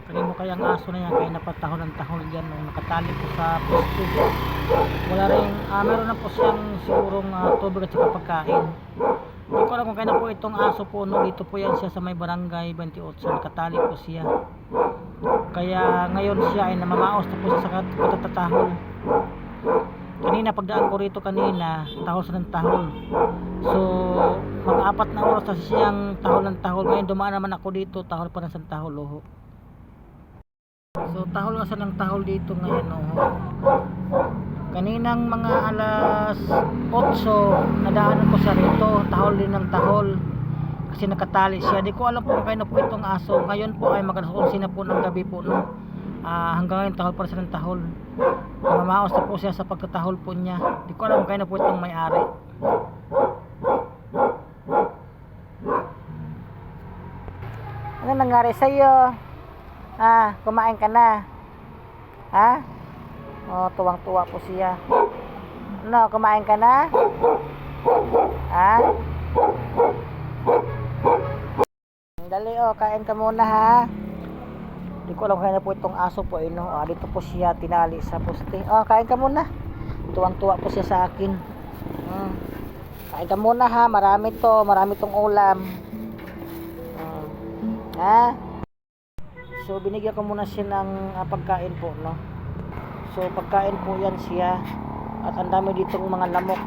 Kanino kaya ang aso na yan, kaya napatahol ng tahol dyan nung nakatali po sa poste. Wala rin, meron na po siyang sigurong tubig at saka pagkain. Hindi ko alam kung kaya na po itong aso po, no? Dito po yan siya sa may barangay 28, nakatali po siya. Kaya ngayon siya ay namamaos na po siya sa katatatahol. Kanina pagdaan ko rito kanina, tahol siya ng tahol. So mag-apat na oras na siyang tahol ng tahol. Ngayon dumaan naman ako dito, tahol pa rin sa tahol, oh. So tahol nga siya ng tahol dito ngayon, oh. Kaninang mga alas 8 nadaanan ko siya rito, tahol din ng tahol kasi nakatali siya. Di ko alam kung kaya na po itong aso. Ngayon po ay mag-alas 11 na po ng gabi po, no? Hanggang ngayon tahol pa rin siya ng tahol. Namamaos na po siya sa pagkatahol po niya. Di ko alam kung kaya na po itong may-ari. Ano nangyari sa'yo? Kumain ka na? Oh, tuwang-tuwa po siya. Ano, kumain ka na? Dali, oh, kain ka muna, ha? Hindi ko alam kaya na po itong aso po, no? Dito po siya tinali sa poste. Oh, kain ka muna. Tuwang-tuwa po siya sa akin. Kain ka muna, ha? Marami tong ulam. So binigyan ko muna siya ng pagkain po, no? So pagkain po yan siya. At ang dami ditong mga lamok.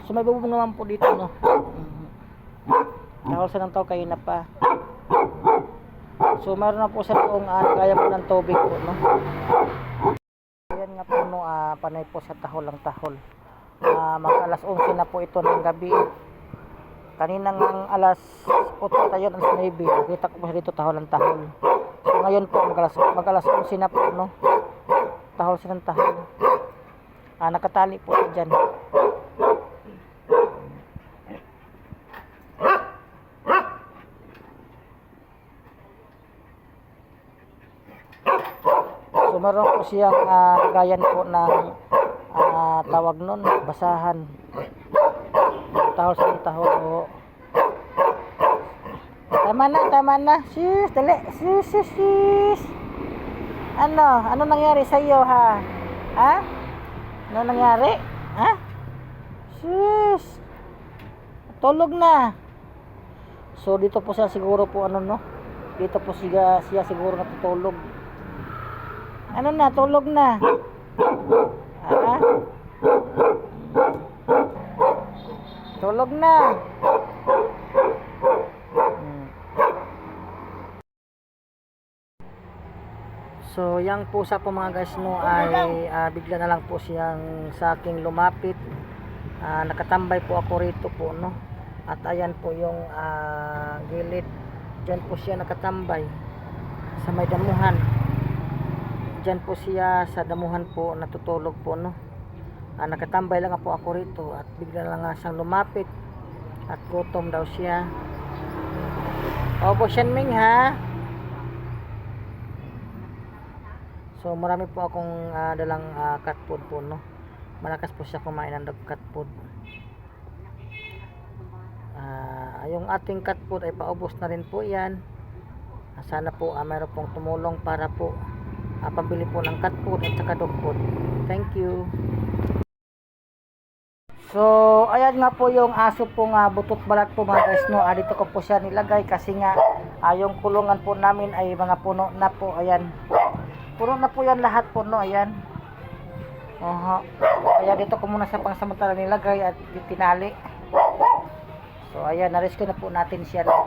So may bubong naman po dito, no? Tahol sa ng tao kayo na pa. So meron na po sa toong kaya po ng tubig po, no? Ayan nga po, no? Panay po sa tahol ang tahol. Mag alas 11 na po ito ng gabi. Kaninang alas 8 tayo, alas 9, nakita ko po dito tahol ang tahol. So ngayon po mag alas 11 na po, no? Tahol siya ng tahol. Nakatali po siya dyan. So meron po siyang gayan po ng tawag nun, basahan. Tahol siya ng tahol po. Tama na. Sis, dali. Sis. Ano nangyari sa iyo, ha? Ano nangyari? Sis. Tulog na. So dito po siya siguro po no? Dito po siya siguro natutulog. Ano na, tulog na. Tulog na. So yang pusa po mga guys, no, ay bigla na lang po siyang sa aking lumapit. Nakatambay po ako rito po, no. At ayan po yung gilid. Diyan po siya nakatambay sa may damuhan. Diyan po siya sa damuhan po natutulog po, no. Nakatambay lang po ako rito at bigla na lang siyang lumapit at gutom daw siya. Opo, Shanming, ha. So marami po akong dalang cat food po, no. Malakas po siya kumain ng cat food. Yung ating cat food ay paubos na rin po yan. Sana po mayroon pong tumulong para po pambili po ng cat food at saka dog food. Thank you. So ayan nga po yung aso pong butot balat po mga guys, no. Dito ko po siya nilagay kasi nga yung kulungan po namin ay mga puno na po. Ayan, puno na po yan lahat po, no. Ayan. Kaya dito ko muna sa pangsamantala nilagay at tinali. So ayan, na-rescue na po natin siya, no.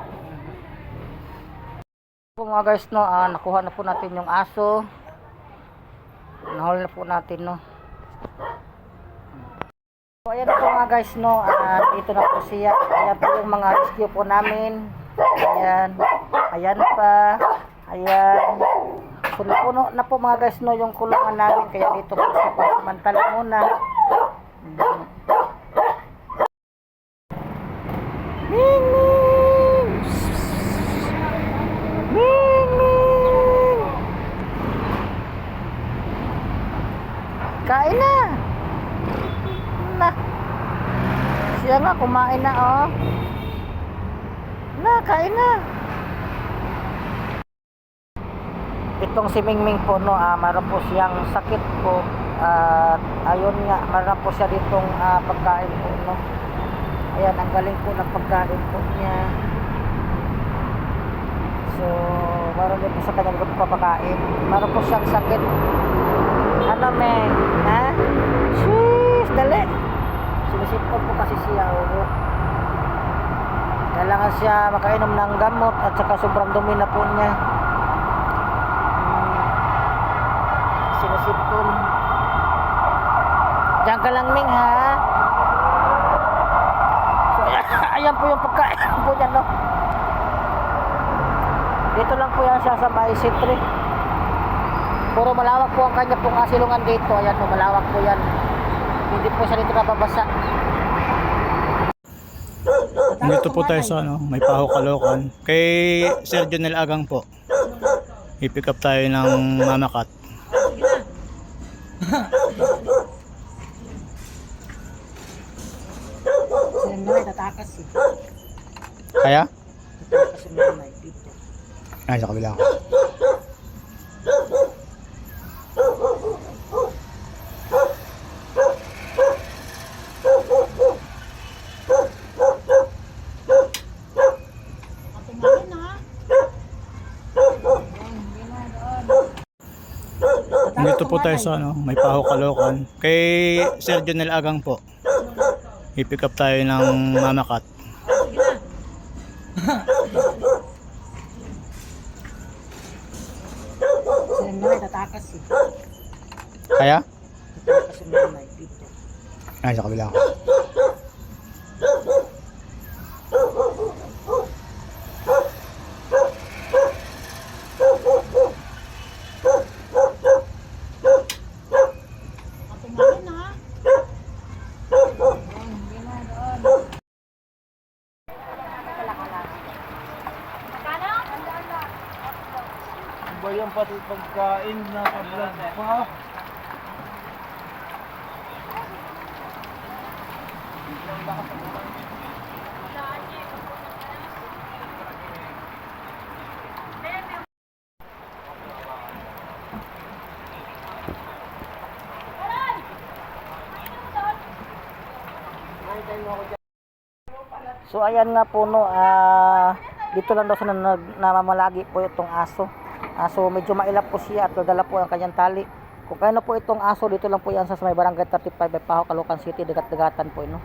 Po mga guys, no, nakuha na po natin yung aso. Nahuli na po natin, no. So ayan po mga guys, no, dito na po siya. Ayan po yung mga rescue po namin. Ayan pa. Ayan. So napuno na po mga guys, no, yung kulungan namin. Kaya dito po siya pagsamantala muna. Kain na. Siya nga kumain na, oh. Kain na. itong si Mingming po, no, meron po siyang sakit po. At ayun nga, meron po siya ditong pagkain po, no. Ayan, ang galing po ng pagkain po niya. So, meron din po sa kanyang pagpapakain. Meron po siyang sakit. Ano, Meng? Ha? Sheesh, dali. Sinisipon po kasi siya, oh. Kailangan siya makainom ng gamot at saka sobrang dumi na po niya. Sinisipon. Diyan ka lang, Ming, ha? So, ayan po yung pagkain po niya, no? Dito lang po yan siya sa Baisitri. Puro malawak po ang kanya pong asilungan dito. Ayan po, malawak po yan. Hindi po siya dito nababasa. Dito po tayo sa may Paho Caloocan. Kay Sir Jonel Agang po. I-pick up tayo ng Mamakat. Silang nanay, tatakas eh. Kaya? Tatakas yung nanay dito. Ay, sa kabila. Dito po tayo sa may Paho Caloocan. Kay Sir Jonel Agang po. I-pick up tayo ng Mamakat. Silang nanay, tatakas eh. Kaya? Tatakas yung nanay dito. Ay, sa kabila. Ba yung pati pagkain na paglag pa? So ayan nga po, no, dito lang daw sa namamalagi po itong aso. So medyo mailap po siya at dala po ang kanyang tali. Kung kaya na po itong aso, dito lang po yan sa may barangay 35 by Paho, Caloocan City, dagat-dagatan po, no.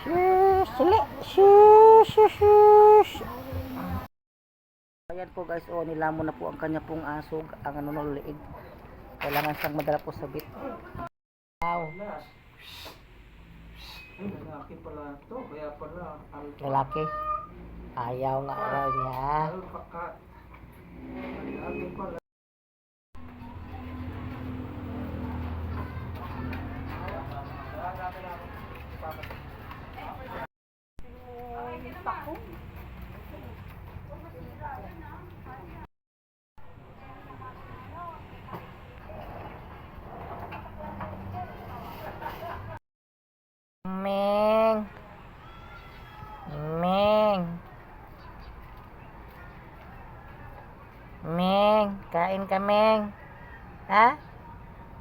Shush, sili, shush, shush, shush. Ayan po guys, nilamon na po ang kanya pong aso, ang liig. Kailangan siyang madala po sa bit. Wow. Lalaki pala to, kaya pala Lalaki. Ayaw nga raw niya. alpaka. Lalaki pala. Meng. Meng. Meng, kain ka, Meng. Ha?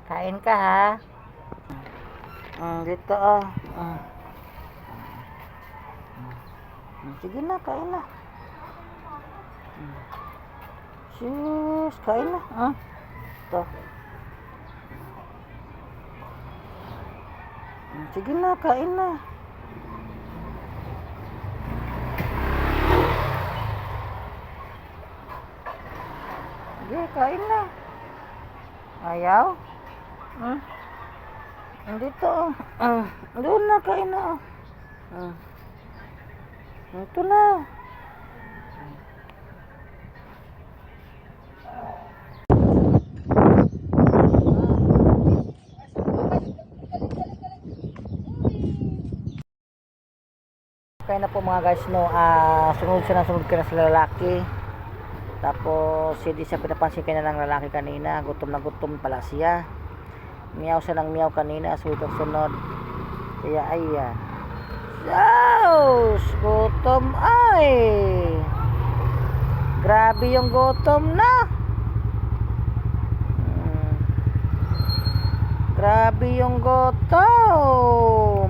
Kain ka, ha? Dito, Sige na, kain na. Sus, kain na. Ito. Sige na, kain na. Sige, kain na. Ayaw? Dito, doon na, kain na. Ito na. Kaya na po mga guys, no, sunod siya na sa lalaki. Tapos hindi siya pinapansin kaya ng lalaki kanina, gutom na gutom pala siya. Miyaw siya ng miyaw kanina, so itong sunod. Kaya ayan. Yes! Gutom ay! Grabe yung gutom na! Grabe yung gutom!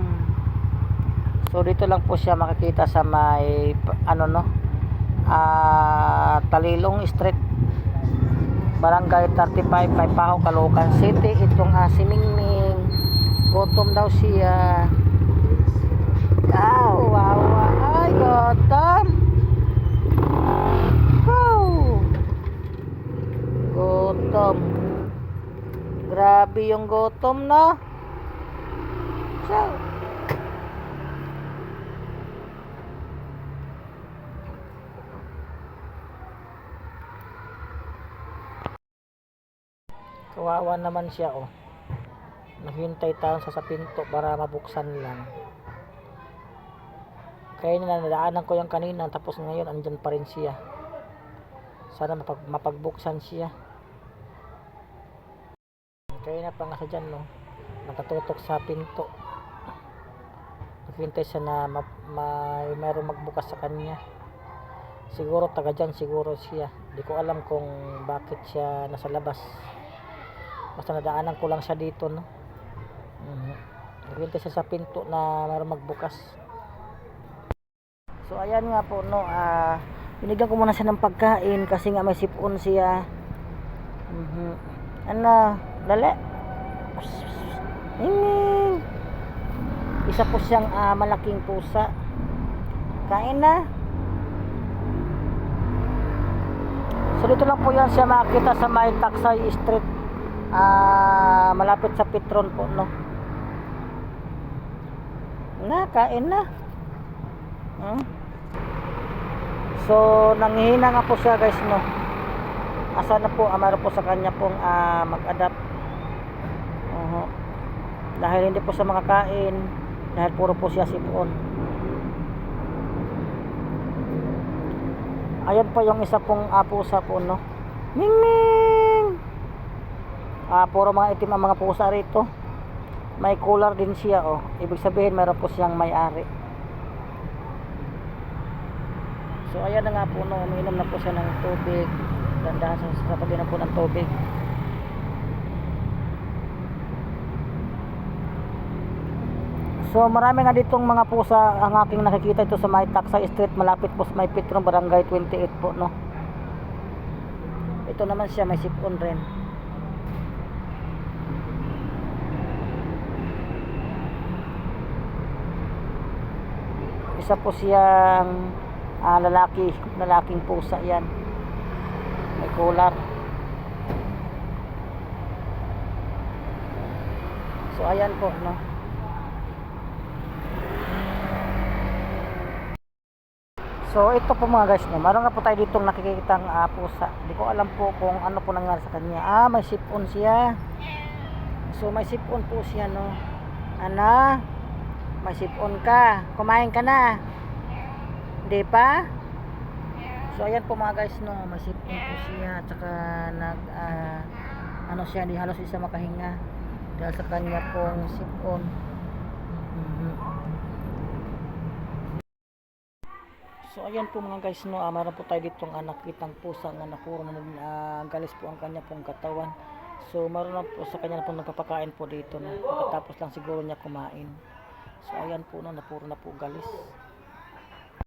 So dito lang po siya makikita sa may Talilong Street, Barangay 35, may Paho, Caloocan City. Itong si Mingming, gutom daw siya. Wawa, ay gutom. Gutom. Grabe yung gutom na. So, kawawa naman siya, oh. Naghintay tayo sa pinto para mabuksan lang. Kaya nadaanan ko yung kanina, tapos ngayon andyan pa rin siya. Sana mapagbuksan siya. Kaya na pa nga siya dyan, no? Nakatutok sa pinto. Naghintay siya na mayroong magbukas sa kanya. Siguro taga dyan siguro siya. Di ko alam kung bakit siya nasa labas. Basta nadaanan ko lang siya dito, no? Naghintay siya sa pinto na mayroong magbukas. So ayan nga po, no, binigyan ko muna siya ng pagkain kasi nga may sipon siya. Dali. Isa po siyang malaking pusa. Kain na. So dito lang po yan siya makita sa may Taksay Street, malapit sa Petron po, no. Kain na. So nanghihina nga po siya, guys, no. Asa na po, mayroon po sa kanya pong mag-adapt. Dahil hindi po siya makakain, dahil puro po siya sipon. Ayan po yung isa pong pusa po, no. Mingming! Puro mga itim ang mga pusa rito. May collar din siya, oh. Ibig sabihin mayroon po siyang may-ari. So ayan na nga po, no, umiinom na po siya ng tubig. Dandahan sa pag-inom po ng tubig. So marami nga ditong mga pusa ang aking nakikita ito sa may Taksay Street, malapit po sa may Petron, Barangay 28 po, no. Ito naman siya, may sipon rin. Isa po siyang lalaking pusa yan, may collar. So ayan po, no. So ito po mga guys, no, meron nga po tayo ditong nakikitang pusa. Hindi ko alam po kung ano po nangyari sa kanya. May sipon siya. So may sipon po siya, no. May sipon ka, kumain ka na, di pa? So ayan po mga guys, no, may sipon po siya. Tsaka siya, di halos isa makahinga dahil sa kanya pong sipon. So ayan po mga guys, no, meron po tayo ditong nakitang pusa na napuro na galis po ang kanya pong katawan. So meron na po sa kanya na pong nagpapakain po dito, no, pagkatapos lang siguro niya kumain. So ayan po, no, napuro na po galis.